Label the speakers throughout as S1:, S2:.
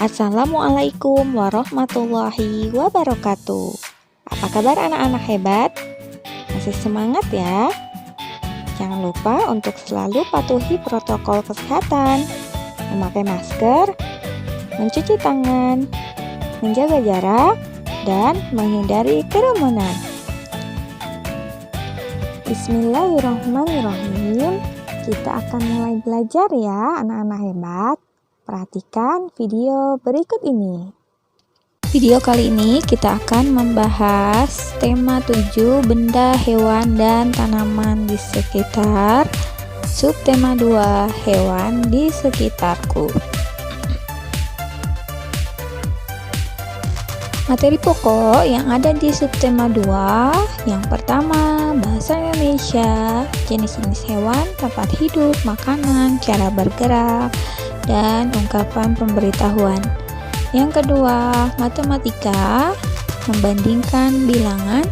S1: Assalamualaikum warahmatullahi wabarakatuh. Apa kabar anak-anak hebat? Masih semangat ya? Jangan lupa untuk selalu patuhi protokol kesehatan, memakai masker, mencuci tangan, menjaga jarak, dan menghindari kerumunan. Bismillahirrahmanirrahim. Kita akan mulai belajar ya anak-anak hebat. Perhatikan video berikut ini. Video kali ini kita akan membahas tema 7 benda, hewan, dan tanaman di sekitar. Subtema 2 hewan di sekitarku. Materi pokok yang ada di subtema 2, yang pertama bahasa Indonesia, jenis-jenis hewan, tempat hidup, makanan, cara bergerak, dan ungkapan pemberitahuan. Yang kedua, matematika, membandingkan bilangan.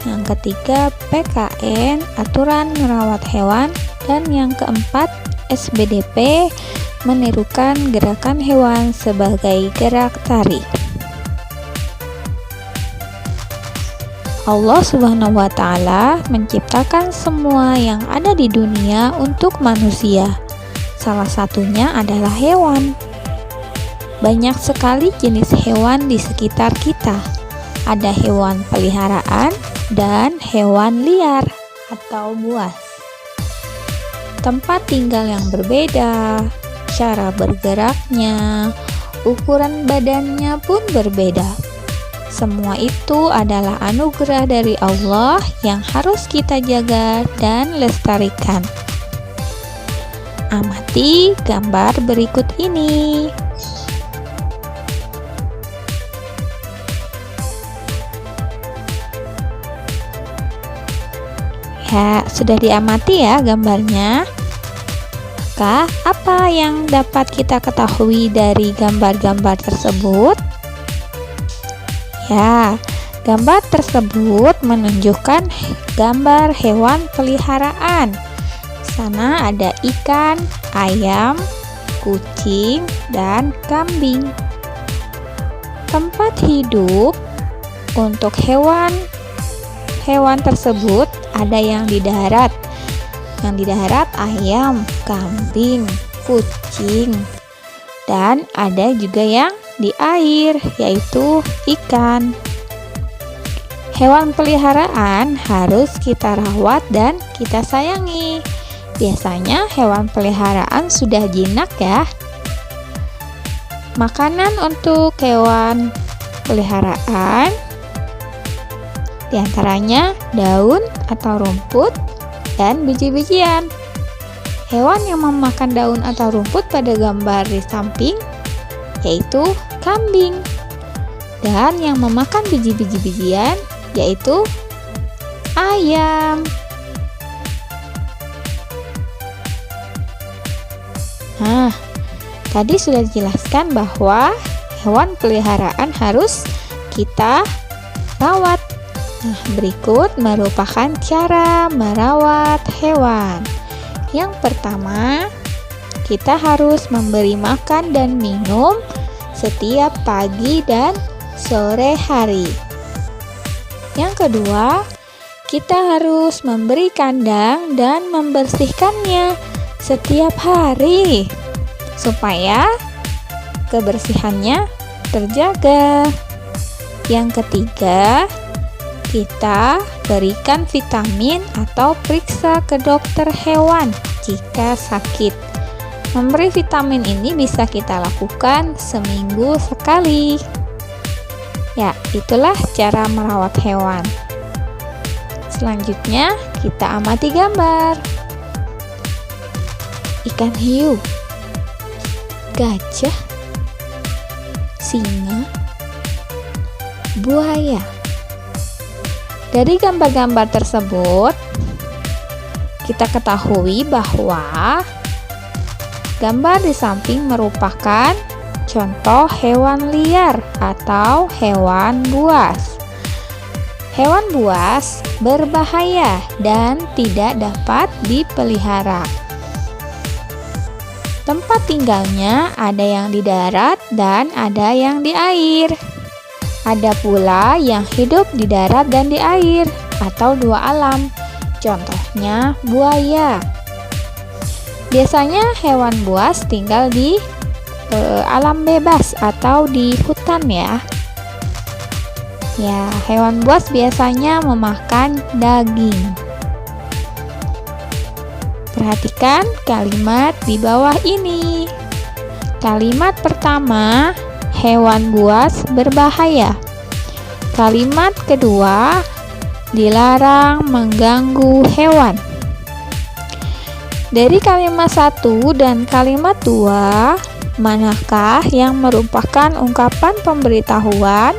S1: Yang ketiga, PKN, aturan merawat hewan. Dan yang keempat, SBDP, menirukan gerakan hewan sebagai gerak tari. Allah Subhanahu wa Ta'ala menciptakan semua yang ada di dunia untuk manusia. Salah satunya adalah hewan. Banyak sekali jenis hewan di sekitar kita. Ada hewan peliharaan dan hewan liar atau buas. Tempat tinggal yang berbeda, cara bergeraknya, ukuran badannya pun berbeda. Semua itu adalah anugerah dari Allah yang harus kita jaga dan lestarikan. Amati gambar berikut ini. Ya, sudah diamati ya gambarnya. Maka, apa yang dapat kita ketahui dari gambar-gambar tersebut? Ya, gambar tersebut menunjukkan gambar hewan peliharaan. Di sana ada ikan, ayam, kucing, dan kambing. Tempat hidup untuk hewan tersebut ada yang di darat. Yang di darat ayam, kambing, kucing, dan ada juga yang di air, yaitu ikan. Hewan peliharaan harus kita rawat dan kita sayangi. Biasanya hewan peliharaan sudah jinak ya. Makanan untuk hewan peliharaan diantaranya daun atau rumput dan biji-bijian. Hewan yang memakan daun atau rumput pada gambar di samping yaitu kambing, dan yang memakan biji-bijian yaitu ayam. Nah, tadi sudah dijelaskan bahwa hewan peliharaan harus kita rawat. Nah, berikut merupakan cara merawat hewan. Yang pertama, kita harus memberi makan dan minum setiap pagi dan sore hari. Yang kedua, kita harus memberi kandang dan membersihkannya setiap hari supaya kebersihannya terjaga. Yang ketiga, kita berikan vitamin atau periksa ke dokter hewan jika sakit. Memberi vitamin ini bisa kita lakukan seminggu sekali. Ya, itulah cara merawat hewan. Selanjutnya, kita amati gambar. Ikan hiu, gajah, singa, buaya. Dari gambar-gambar tersebut, kita ketahui bahwa gambar di samping merupakan contoh hewan liar atau hewan buas. Hewan buas berbahaya dan tidak dapat dipelihara. Tempat tinggalnya ada yang di darat dan ada yang di air. Ada pula yang hidup di darat dan di air, atau dua alam. Contohnya buaya. Biasanya hewan buas tinggal di alam bebas atau di hutan ya. Ya, hewan buas biasanya memakan daging. Perhatikan kalimat di bawah ini. Kalimat pertama, hewan buas berbahaya. Kalimat kedua, dilarang mengganggu hewan. Dari kalimat 1 dan kalimat 2, manakah yang merupakan ungkapan pemberitahuan?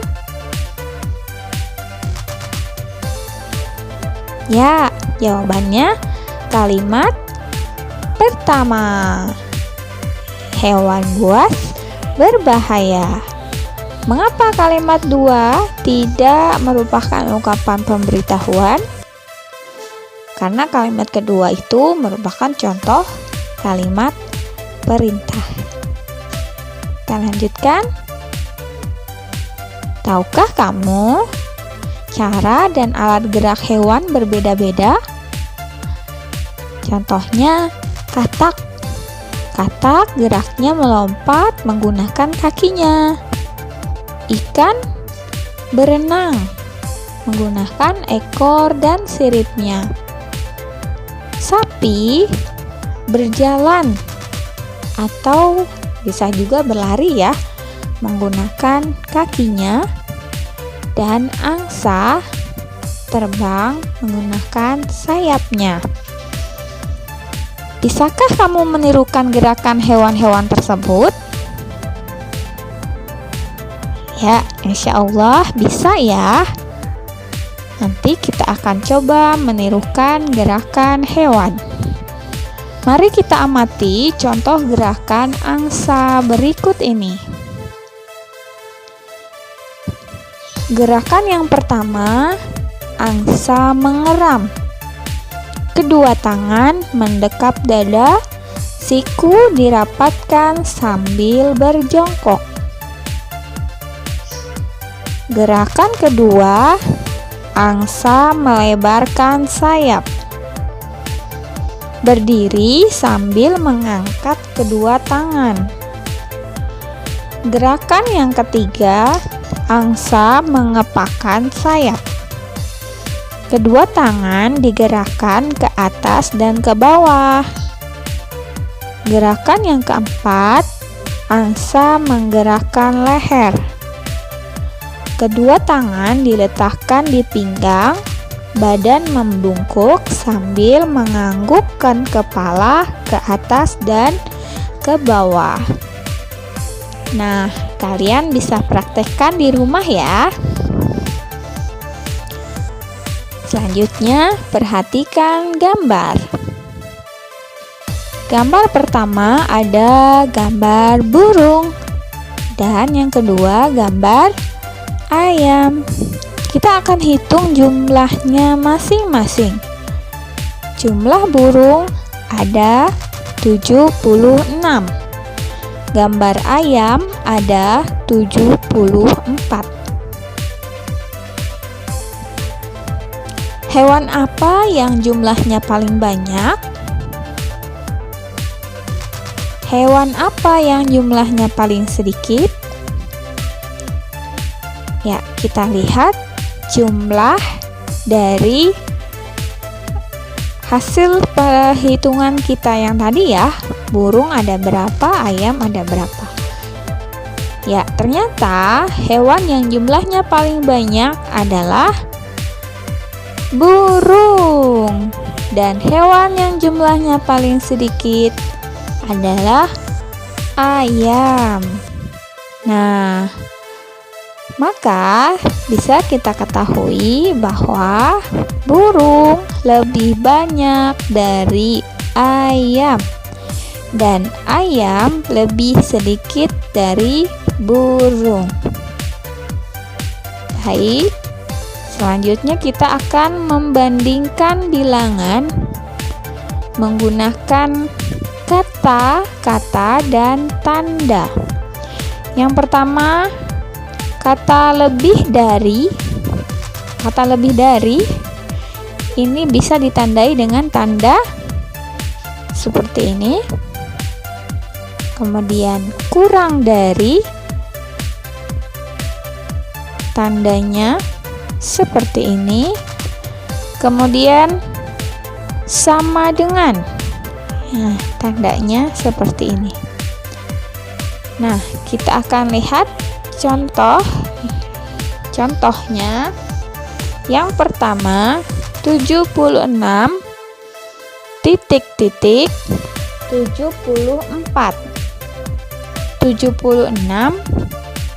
S1: Ya, jawabannya kalimat pertama. Hewan buas berbahaya. Mengapa kalimat 2 tidak merupakan ungkapan pemberitahuan? Karena kalimat kedua itu merupakan contoh kalimat perintah. Kita lanjutkan. Tahukah kamu cara dan alat gerak hewan berbeda-beda? Contohnya katak. Katak geraknya melompat menggunakan kakinya. Ikan berenang menggunakan ekor dan siripnya. Sapi berjalan atau bisa juga berlari ya, menggunakan kakinya. Dan angsa terbang menggunakan sayapnya. Bisakah kamu menirukan gerakan hewan-hewan tersebut? Ya, insya Allah bisa ya. Nanti kita akan coba menirukan gerakan hewan. Mari kita amati contoh gerakan angsa berikut ini. Gerakan yang pertama, angsa mengeram. Kedua tangan mendekap dada, siku dirapatkan sambil berjongkok. Gerakan kedua, angsa melebarkan sayap. Berdiri sambil mengangkat kedua tangan. Gerakan yang ketiga, angsa mengepakkan sayap. Kedua tangan digerakkan ke atas dan ke bawah. Gerakan yang keempat, angsa menggerakkan leher. Kedua tangan diletakkan di pinggang, badan membungkuk sambil menganggukkan kepala ke atas dan ke bawah. Nah, kalian bisa praktekkan di rumah ya. Selanjutnya, perhatikan gambar. Gambar pertama ada gambar burung, dan yang kedua gambar ayam. Kita akan hitung jumlahnya masing-masing. Jumlah burung ada 76. Gambar ayam ada 74. Hewan apa yang jumlahnya paling banyak? Hewan apa yang jumlahnya paling sedikit? Ya, kita lihat jumlah dari hasil perhitungan kita yang tadi ya. Burung ada berapa, ayam ada berapa. Ya, ternyata hewan yang jumlahnya paling banyak adalah burung. Dan hewan yang jumlahnya paling sedikit adalah ayam. Nah, maka bisa kita ketahui bahwa burung lebih banyak dari ayam dan ayam lebih sedikit dari burung. Baik, selanjutnya kita akan membandingkan bilangan menggunakan kata, dan tanda. Yang pertama, kata lebih dari. Kata lebih dari ini bisa ditandai dengan tanda seperti ini. Kemudian kurang dari, tandanya seperti ini. Kemudian sama dengan, nah, tandanya seperti ini. Nah, kita akan lihat contohnya. Yang pertama, 76 titik 74. 76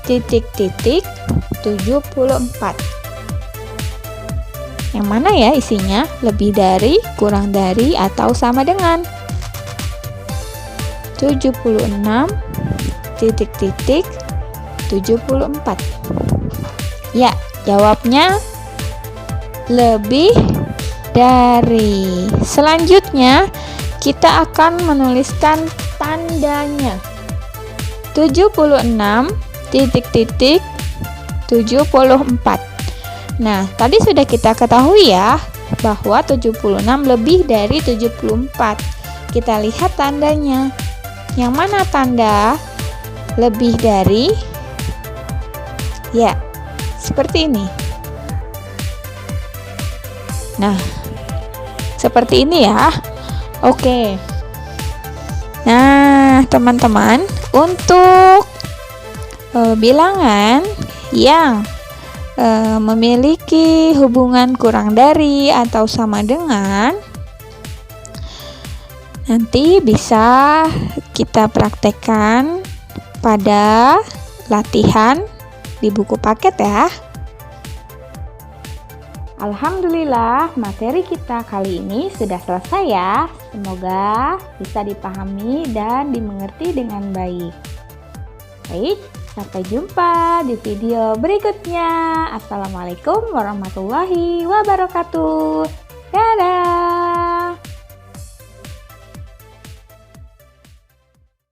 S1: titik 74. Yang mana ya isinya? Lebih dari, kurang dari, atau sama dengan? 76 titik 74. Ya, jawabnya lebih dari. Selanjutnya kita akan menuliskan tandanya. 76 titik 74. Nah, tadi sudah kita ketahui ya bahwa 76 lebih dari 74. Kita lihat tandanya. Yang mana tanda lebih dari? Ya, seperti ini. Nah, seperti ini ya. Oke. Nah, teman-teman, untuk bilangan yang memiliki hubungan kurang dari atau sama dengan, nanti bisa kita praktekkan pada latihan di buku paket ya. Alhamdulillah, materi kita kali ini sudah selesai ya. Semoga bisa dipahami dan dimengerti dengan baik. Baik, sampai jumpa di video berikutnya. Assalamualaikum warahmatullahi wabarakatuh. Dadah.